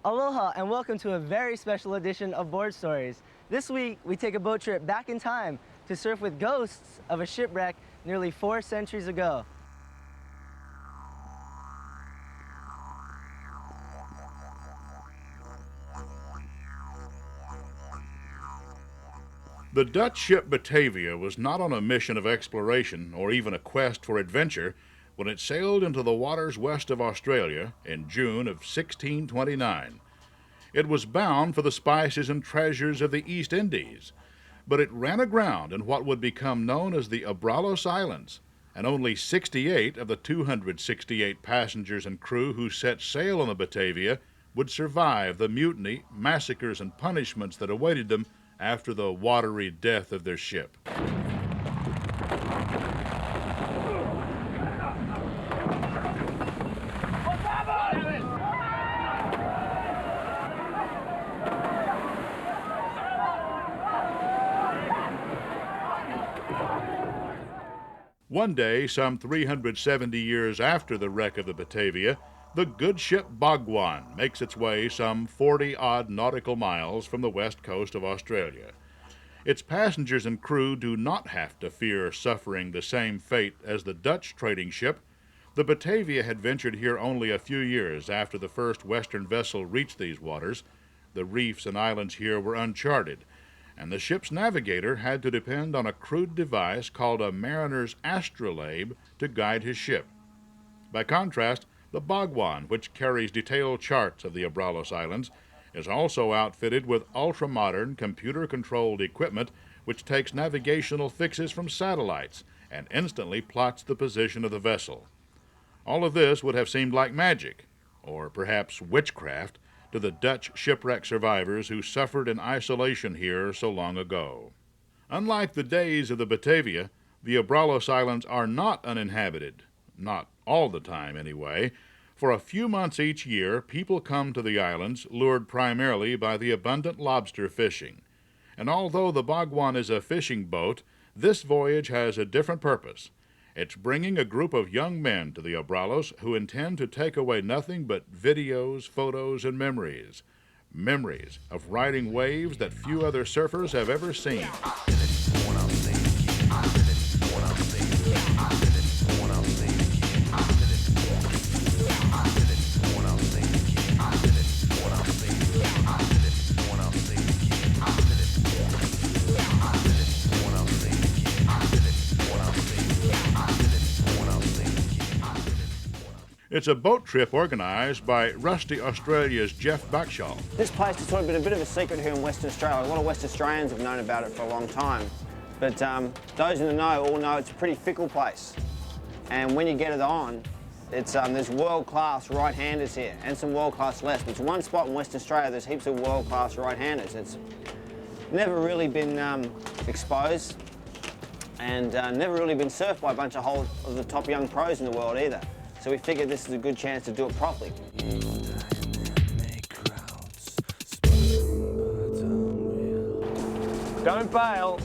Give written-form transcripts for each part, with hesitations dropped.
Aloha and welcome to a very special edition of Board Stories. This week, we take a boat trip back in time to surf with ghosts of a shipwreck nearly 4 centuries ago. The Dutch ship Batavia was not on a mission of exploration or even a quest for adventure when it sailed into the waters west of Australia in June of 1629. It was bound for the spices and treasures of the East Indies, but it ran aground in what would become known as the Abrolhos Islands, and only 68 of the 268 passengers and crew who set sail on the Batavia would survive the mutiny, massacres, and punishments that awaited them after the watery death of their ship. One day, some 370 years after the wreck of the Batavia, the good ship Bhagwan makes its way some 40-odd nautical miles from the west coast of Australia. Its passengers and crew do not have to fear suffering the same fate as the Dutch trading ship. The Batavia had ventured here only a few years after the first Western vessel reached these waters. The reefs and islands here were uncharted, and the ship's navigator had to depend on a crude device called a mariner's astrolabe to guide his ship. By contrast, the Bhagwan, which carries detailed charts of the Abrolhos Islands, is also outfitted with ultra-modern computer-controlled equipment which takes navigational fixes from satellites and instantly plots the position of the vessel. All of this would have seemed like magic, or perhaps witchcraft, to the Dutch shipwreck survivors who suffered in isolation here so long ago. Unlike the days of the Batavia, the Abrolhos Islands are not uninhabited. Not all the time, anyway. For a few months each year, people come to the islands, lured primarily by the abundant lobster fishing. And although the Bhagwan is a fishing boat, this voyage has a different purpose. It's bringing a group of young men to the Abrolhos who intend to take away nothing but videos, photos, and memories. Memories of riding waves that few other surfers have ever seen. It's a boat trip organized by Rusty Australia's Jeff Backshall. This place has sort of been a bit of a secret here in Western Australia. A lot of West Australians have known about it for a long time. But those in the know all know it's a pretty fickle place. And when you get it on, it's, there's world-class right-handers here and some world-class lefts. But it's one spot in Western Australia there's heaps of world-class right-handers. It's never really been exposed and never really been surfed by a bunch of the top young pros in the world either. So we figured this is a good chance to do it properly. Don't fail.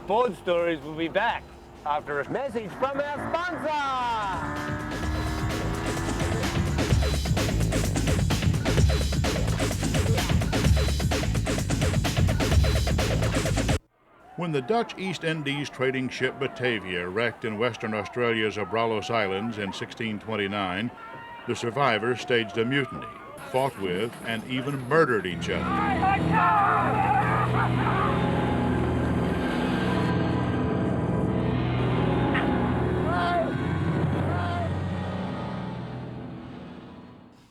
Board Stories will be back after a message from our sponsor. When the Dutch East Indies trading ship Batavia wrecked in Western Australia's Abrolhos Islands in 1629, the survivors staged a mutiny, fought with, and even murdered each other.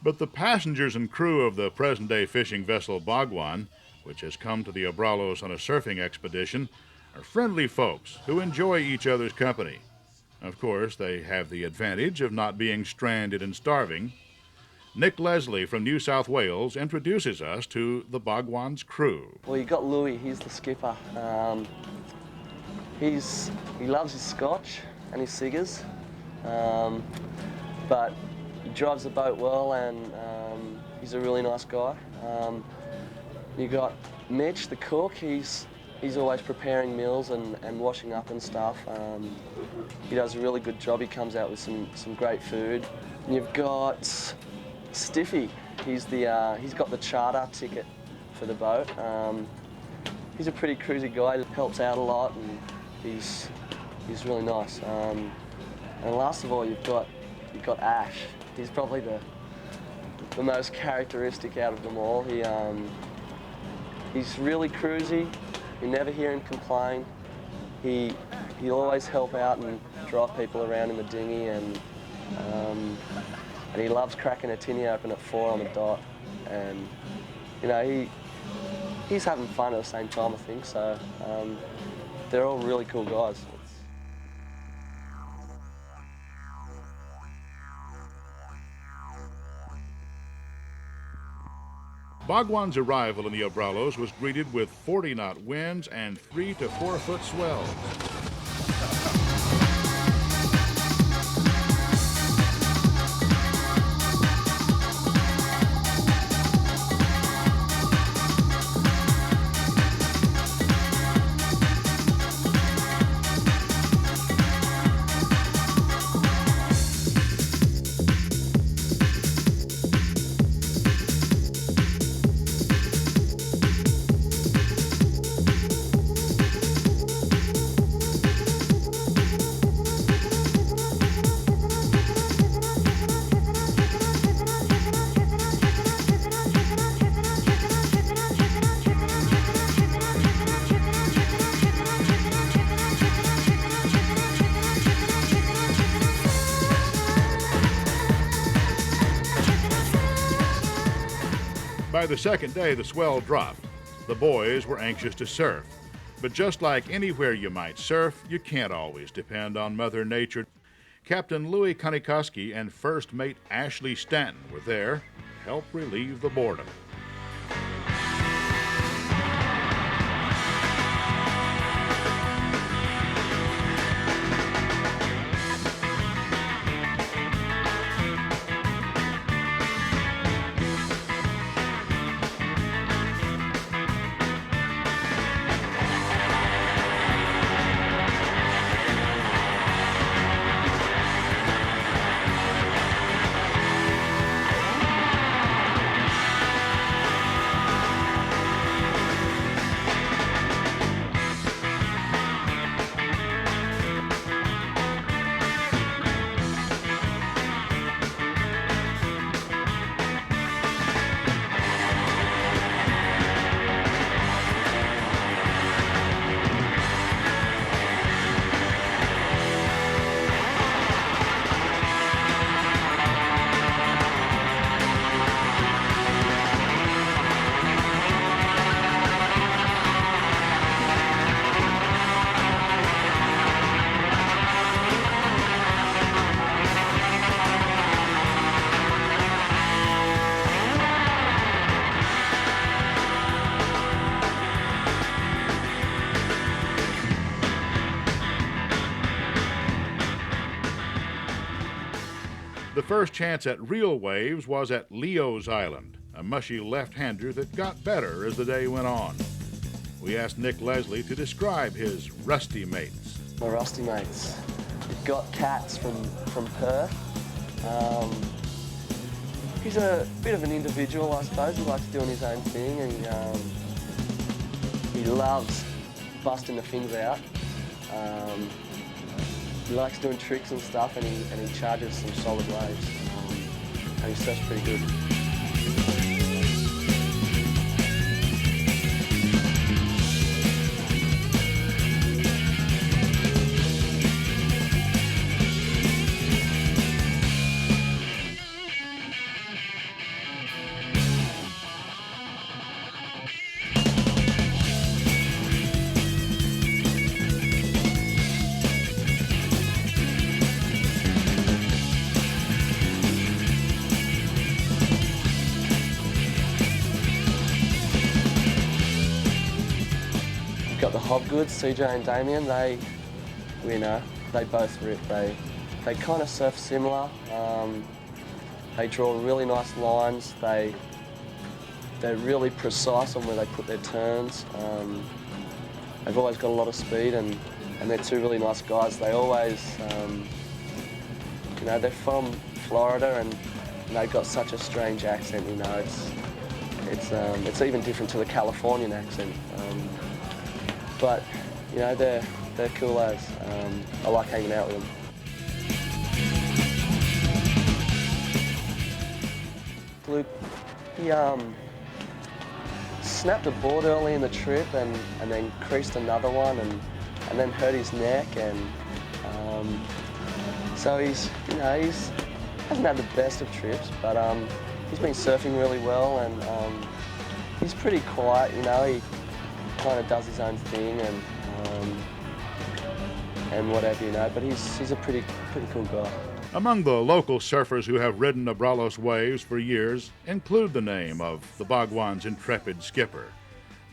But the passengers and crew of the present-day fishing vessel Bhagwan, which has come to the Abrolhos on a surfing expedition, are friendly folks who enjoy each other's company. Of course, they have the advantage of not being stranded and starving. Nick Leslie from New South Wales introduces us to the Bhagwan's crew. Well, you got Louis, he's the skipper. He loves his scotch and his cigars, but he drives the boat well and he's a really nice guy. You got Mitch, the cook. He's always preparing meals and washing up and stuff. He does a really good job. He comes out with some great food. And you've got Stiffy. He's got the charter ticket for the boat. He's a pretty cruisy guy. Helps out a lot, and he's really nice. And last of all, you've got Ash. He's probably the most characteristic out of them all. He's really cruisy. You never hear him complain. He'll always help out and drive people around in the dinghy, and he loves cracking a tinny open at 4 on the dot. And you know, he's having fun at the same time, I think. So they're all really cool guys. Bhagwan's arrival in the Abrolhos was greeted with 40-knot winds and 3 to 4 foot swells. By the second day, the swell dropped. The boys were anxious to surf. But just like anywhere you might surf, you can't always depend on Mother Nature. Captain Louis Kanikoski and First Mate Ashley Stanton were there to help relieve the boredom. The first chance at real waves was at Leo's Island, a mushy left-hander that got better as the day went on. We asked Nick Leslie to describe his rusty mates. My rusty mates. You've got Cats from Perth. He's a bit of an individual, I suppose. He likes doing his own thing, and he loves busting the fins out. He likes doing tricks and stuff, and he charges some solid waves. And he surfs pretty good. Got the Hobgoods, CJ and Damien. They both rip. They kind of surf similar. They draw really nice lines. They're really precise on where they put their turns. They've always got a lot of speed, and they're two really nice guys. They always, they're from Florida, and you know, got such a strange accent. You know, it's even different to the Californian accent. But you know, they're cool lads. I like hanging out with them. Luke, he snapped a board early in the trip and then creased another one and then hurt his neck, and so he's hasn't had the best of trips, but he's been surfing really well, and he's pretty quiet. You know, he kind of does his own thing and whatever, you know. But he's a pretty cool guy. Among the local surfers who have ridden Abrolhos waves for years include the name of the Bhagwan's intrepid skipper.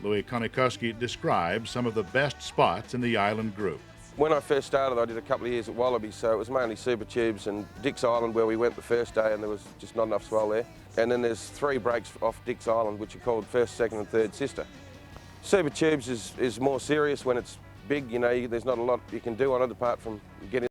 Louis Konikoski describes some of the best spots in the island group. When I first started, I did a couple of years at Wallaby, so it was mainly Super Tubes and Dix Island where we went the first day, and there was just not enough swell there. And then there's 3 breaks off Dix Island, which are called First, Second and Third Sister. Super Tubes is more serious when it's big, you know, there's not a lot you can do on it apart from getting